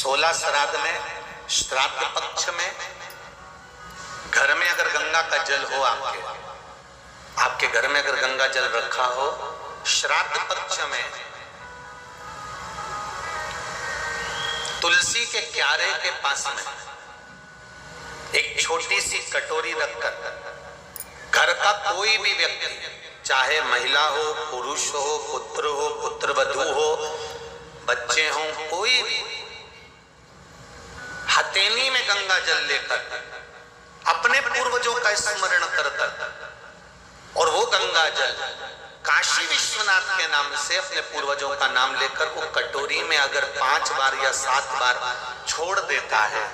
16 श्राद्ध में, श्राद्ध पक्ष में, घर में अगर गंगा का जल हो, आपके घर में अगर गंगा जल रखा हो, श्राद्ध पक्ष में तुलसी के क्यारे के पास में एक छोटी सी कटोरी रखकर घर का कोई भी व्यक्ति, चाहे महिला हो, पुरुष हो, पुत्रवधू हो, बच्चे हों, कोई भी हथेली में गंगा जल लेकर अपने पूर्वजों का स्मरण कर और वो गंगा जल काशी विश्वनाथ के नाम से अपने पूर्वजों का नाम लेकर वो कटोरी में अगर 5 बार या 7 बार छोड़ देता है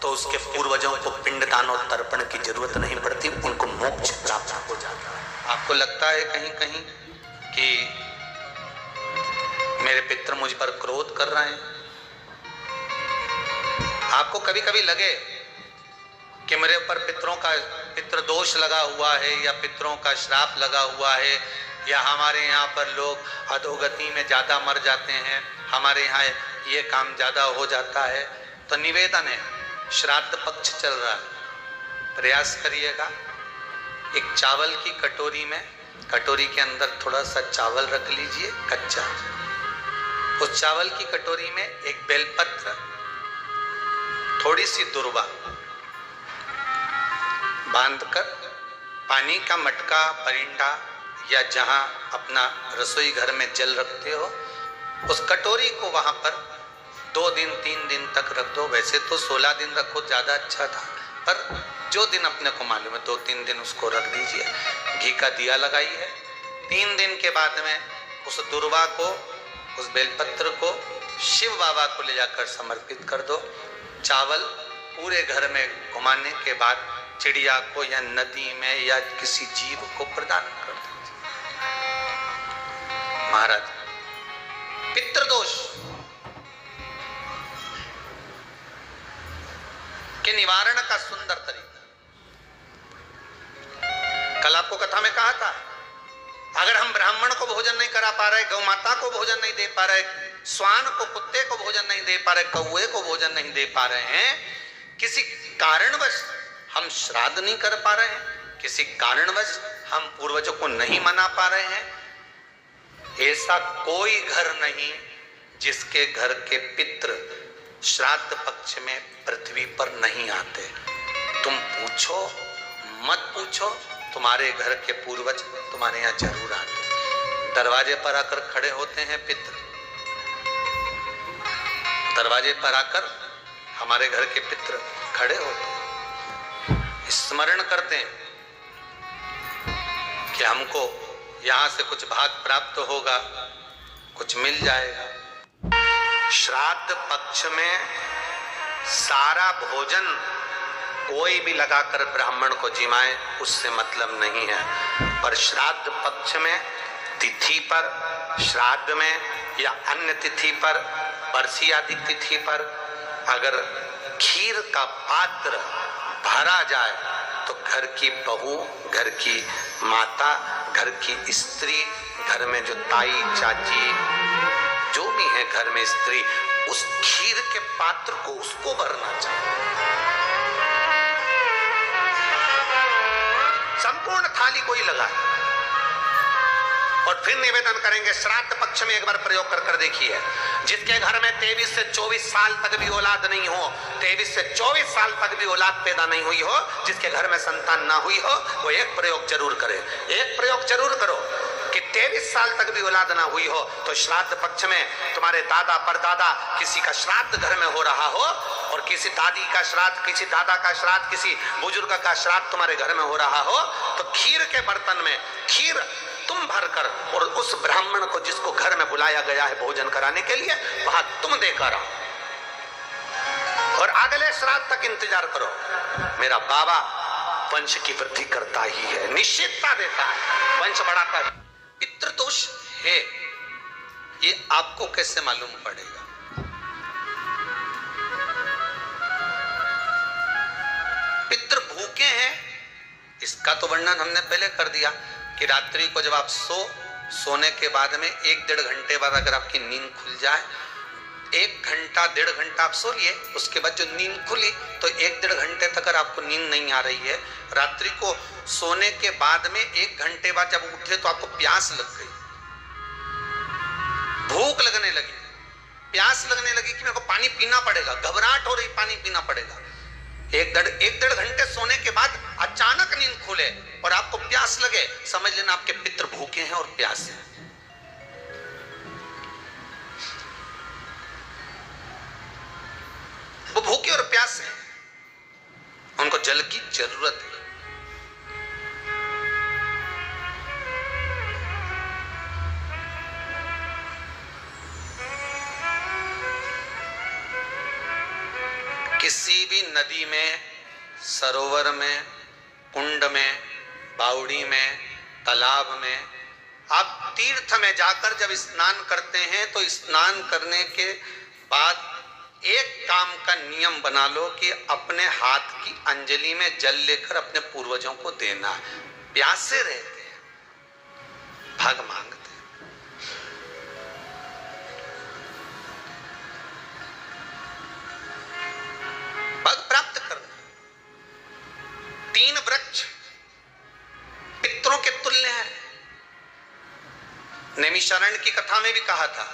तो उसके पूर्वजों को पिंडदान और तर्पण की जरूरत नहीं पड़ती, उनको मोक्ष प्राप्त हो जाता है। आपको लगता है कहीं कहीं कि मेरे पितृ मुझ पर क्रोध कर रहे हैं? आपको कभी कभी लगे कि मेरे ऊपर पितृ दोष लगा हुआ है या पितरों का श्राप लगा हुआ है, या हमारे यहाँ पर लोग अधोगति में ज्यादा मर जाते हैं, हमारे यहाँ ये काम ज्यादा हो जाता है, तो निवेदन है, श्राद्ध पक्ष चल रहा है, प्रयास करिएगा। एक चावल की कटोरी में, कटोरी के अंदर थोड़ा सा चावल रख लीजिए कच्चा, उस चावल की कटोरी में एक बेलपत्र, थोड़ी सी दुर्वा बांधकर पानी का मटका, परिंदा या जहां अपना रसोई घर में जल रखते हो, उस कटोरी को वहां पर 2 दिन 3 दिन तक रख दो। वैसे तो 16 दिन रखो ज्यादा अच्छा था, पर जो दिन अपने को मालूम है 2-3 दिन उसको रख दीजिए। घी का दिया लगाइए। 3 दिन के बाद में उस दुर्वा को, उस बेलपत्र को शिव बाबा को ले जाकर समर्पित कर दो। चावल पूरे घर में घुमाने के बाद चिड़िया को या नदी में या किसी जीव को प्रदान कर दीजिए। महाराज, पितृदोष के निवारण का सुंदर तरीका। कल आपको कथा में कहा था, अगर हम ब्राह्मण को भोजन नहीं करा पा रहे, गौ माता को भोजन नहीं दे पा रहे, श्वान को, कुत्ते को भोजन नहीं दे पा रहे, कौवे को भोजन नहीं दे पा रहे हैं, किसी कारणवश हम श्राद्ध नहीं कर पा रहे हैं, किसी कारणवश हम पूर्वजों को नहीं मना पा रहे हैं, ऐसा कोई घर नहीं जिसके घर के पितृ श्राद्ध पक्ष में पृथ्वी पर नहीं आते। तुम पूछो मत पूछो, तुम्हारे घर के पूर्वज तुम्हारे यहाँ जरूर आते। दरवाजे पर आकर खड़े होते हैं पितृ, दरवाजे पर आकर हमारे घर के पितृ खड़े होते हैं, स्मरण करते हैं कि हमको यहां से कुछ भाग प्राप्त होगा, कुछ मिल जाएगा। श्राद्ध पक्ष में सारा भोजन कोई भी लगाकर ब्राह्मण को जिमाए, उससे मतलब नहीं है, पर श्राद्ध पक्ष में तिथि पर, श्राद्ध में या अन्य तिथि पर, बरसी आदि तिथि पर अगर खीर का पात्र भरा जाए तो घर की बहू, घर की माता, घर की स्त्री, घर में जो ताई चाची जो भी है घर में स्त्री, उस खीर के पात्र को उसको भरना चाहिए। संपूर्ण थाली कोई लगाए और फिर निवेदन करेंगे। श्राद्ध पक्ष में एक बार प्रयोग कर देखिए, जिसके घर में 23 से 24 साल तक भी औलाद नहीं हो, 23 से 24 साल तक भी औलाद पैदा नहीं हुई हो, जिसके घर में संतान ना हुई हो, वो एक प्रयोग जरूर करे। एक प्रयोग जरूर करो कि 23 साल तक भी औलाद ना हुई हो तो श्राद्ध पक्ष में तुम्हारे दादा परदादा किसी का श्राद्ध घर में हो रहा हो, और किसी दादी का श्राद्ध, किसी दादा का श्राद्ध, किसी बुजुर्ग का श्राद्ध तुम्हारे घर में हो रहा हो, तो खीर के बर्तन में खीर तुम भरकर और उस ब्राह्मण को जिसको घर में बुलाया गया है भोजन कराने के लिए, वहां तुम देकर आओ और अगले श्राद्ध तक इंतजार करो। मेरा बाबा वंश की वृद्धि करता ही है, निश्चितता देता है, वंश बढ़ाता है। पितृदोष है, ये आपको कैसे मालूम पड़ेगा? पितृ भूखे हैं, इसका तो वर्णन हमने पहले कर दिया कि रात्रि को जब आप सोने के बाद में 1-1.5 घंटे बाद अगर आपकी नींद खुल जाए, 1 घंटा 1.5 घंटा आप सो लिए, उसके बाद जो नींद खुली तो 1-1.5 घंटे तक अगर आपको नींद नहीं आ रही है, रात्रि को सोने के बाद में 1 घंटे बाद जब उठे तो आपको प्यास लग गई, भूख लगने लगी, प्यास लगने लगी कि मेरे को पानी पीना पड़ेगा, घबराहट हो रही, पानी पीना पड़ेगा। 1-1.5 घंटे सोने के बाद अचानक नींद खुले और आपको प्यास लगे, समझ लेना आपके पितर भूखे हैं और प्यास है। वो भूखे और प्यास है, उनको जल की जरूरत है। किसी भी नदी में, सरोवर में, कुंड में, बावड़ी में, तालाब में, आप तीर्थ में जाकर जब स्नान करते हैं तो स्नान करने के बाद एक काम का नियम बना लो कि अपने हाथ की अंजलि में जल लेकर अपने पूर्वजों को देना है। प्यासे रहते हैं, भाग मांगते हैं। भाग प्राप्त करना। 3 वृक्ष पितरों के तुल्य हैं। नैमिषारण्य की कथा में भी कहा था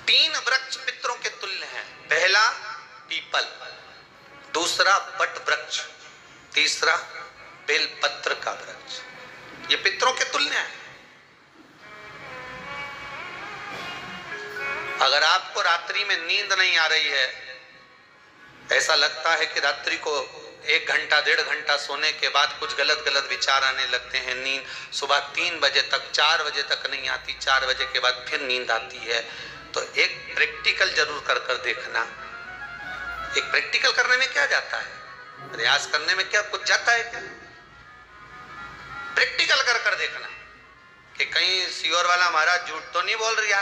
3 वृक्ष पितरों के तुल्य हैं। पहला पीपल, दूसरा बट वृक्ष, तीसरा बेलपत्र का वृक्ष। ये पितरों के तुल्य हैं। अगर आपको रात्रि में नींद नहीं आ रही है, ऐसा लगता है कि रात्रि को 1 घंटा 1.5 घंटा सोने के बाद कुछ गलत गलत विचार आने लगते हैं, नींद सुबह 3 बजे तक 4 बजे तक नहीं आती, 4 बजे के बाद फिर नींद आती है, तो एक प्रैक्टिकल जरूर कर देखना। एक प्रैक्टिकल करने में क्या जाता है, रियाज करने में क्या कुछ जाता है क्या? प्रैक्टिकल कर देखना कि कहीं सियोर वाला महाराज झूठ तो नहीं बोल रहा,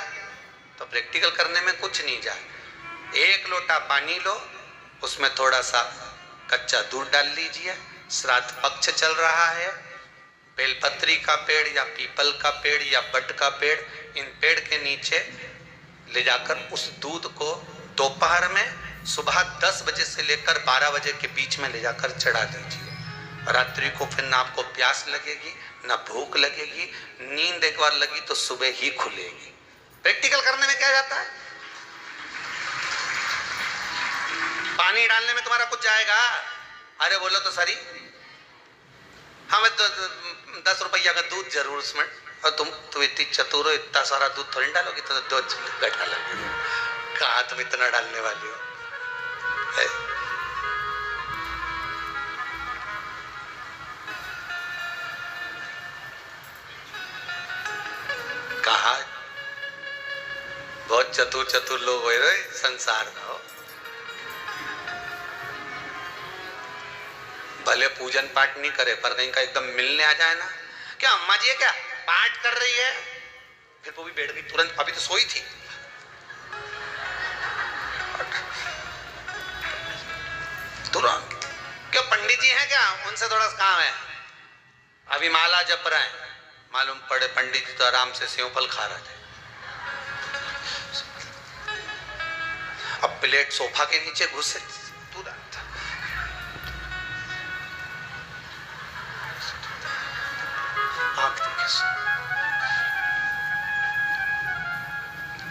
तो प्रैक्टिकल करने में कुछ नहीं जाए। 1 लोटा पानी लो, उसमें थोड़ा सा कच्चा दूध डाल लीजिए, श्राद्ध पक्ष चल रहा है, बेलपत्री का पेड़ या पीपल का पेड़ या बट का पेड़, इन पेड़ के नीचे ले जाकर उस दूध को दोपहर में सुबह 10 बजे से लेकर 12 बजे के बीच में ले जाकर चढ़ा दीजिए। रात्रि को फिर ना आपको प्यास लगेगी, ना भूख लगेगी, नींद एक बार लगी तो सुबह ही खुलेगी। प्रैक्टिकल करने में क्या जाता है? पानी डालने में तुम्हारा कुछ जाएगा? अरे बोलो तो सरी, हमें तो 10 रुपया का दूध जरूर उसमें, और तुम इतनी चतुर हो, इतना सारा दूध थोड़ी डालोगी, तो 2 गड्ढा लगेगा। कहाँ तुम इतना डालने वाली हो? कहा बहुत चतुर लोग हो रहे संसार में हो। भले पूजन पाठ नहीं करे, पर कहीं का एकदम मिलने आ जाए ना, क्या अम्मा जी है क्या पाठ कर रही है, फिर वो भी बैठ गई तुरंत, अभी तो सोई थी। तुरंत क्यों पंडित जी हैं क्या, उनसे थोड़ा सा काम है, अभी माला जप रहे हैं, मालूम पड़े पंडित जी तो आराम से सेव फल खा रहे थे। अब प्लेट सोफा के नीचे घुसे तुरंत।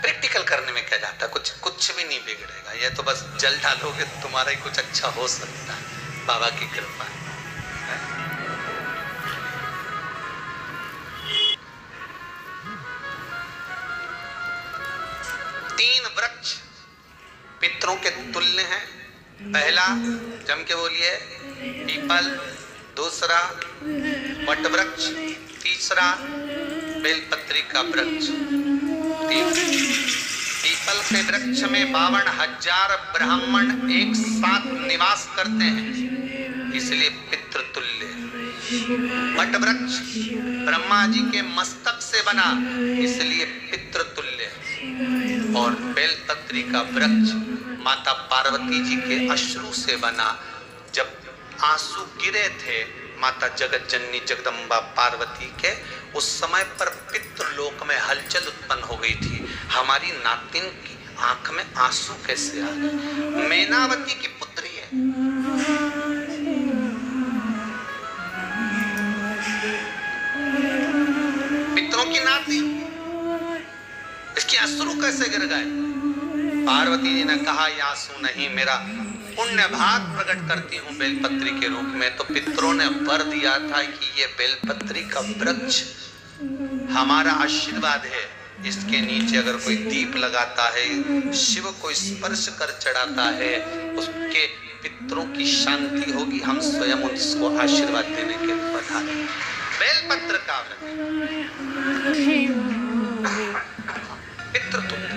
प्रैक्टिकल करने में क्या जाता है, कुछ भी नहीं बिगड़ेगा। ये तो बस जल डालोगे तो तुम्हारा ही कुछ अच्छा हो सकता है, बाबा की कृपा है। 3 वृक्ष पितरों के तुल्य हैं। पहला जम के बोलिए पीपल, दूसरा वट वृक्ष, तीसरा बेलपत्री का वृक्ष। पीपल के वृक्ष में 52,000 ब्राह्मण एक साथ निवास करते हैं, इसलिए पितृतुल्य। वट वृक्ष ब्रह्मा जी के मस्तक से बना, इसलिए पितृतुल्य। और बेलपत्री का वृक्ष माता पार्वती जी के अश्रु से बना। जब आंसू गिरे थे माता जगत जननी जगदम्बा पार्वती के, उस समय पर पितृलोक में हलचल उत्पन्न हो गई थी। हमारी नातिन की आंख में आंसू कैसे आ गए? मैनावती की पुत्री है, पितरों की नाती, इसकी अश्रु कैसे गिर गए? पार्वती जी ने कहा, ये आंसू नहीं, मेरा पुण्य भाग प्रकट करती हूँ बेलपत्री के रूप में। तो पितरों ने वर दिया था कि ये बेलपत्री का वृक्ष हमारा आशीर्वाद है, इसके नीचे अगर कोई दीप लगाता है, शिव को स्पर्श कर चढ़ाता है, उसके पितरों की शांति होगी। हम स्वयं उसको आशीर्वाद देने के लिए बता दें। बेलपत्र का पितृ तुल्य।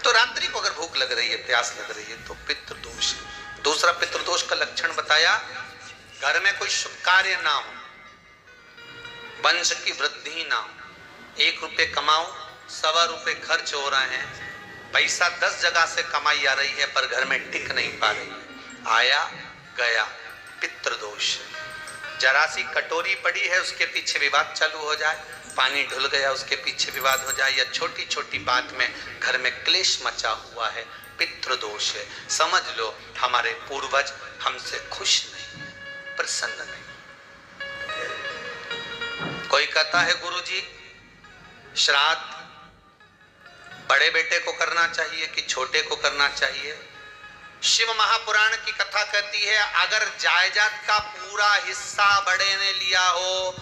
तो रात्रि को अगर भूख लग रही है, प्यास लग रही है, तो पितृदोष। दूसरा पितृदोष का लक्षण बताया, घर में कोई शुभ कार्य ना हो, वंश की वृद्धि ना हो, 1 रुपए कमाओ, 1.25 रुपए खर्च हो रहे हैं, पैसा 10 जगह से कमाई आ रही है पर घर में टिक नहीं पा रही है, आया गया, पितृदोष। जरा सी कटोरी पड़ी है, उसके पीछे विवाद चालू हो जाए, पानी ढुल गया, उसके पीछे विवाद हो जाए, या छोटी छोटी बात में घर में क्लेश मचा हुआ है, पितृदोष है। समझ लो हमारे पूर्वज हमसे खुश नहीं, प्रसन्न नहीं। कोई कहता है गुरुजी श्राद्ध बड़े बेटे को करना चाहिए कि छोटे को करना चाहिए? शिव महापुराण की कथा कहती है, अगर जायदाद का पूरा हिस्सा बड़े ने लिया हो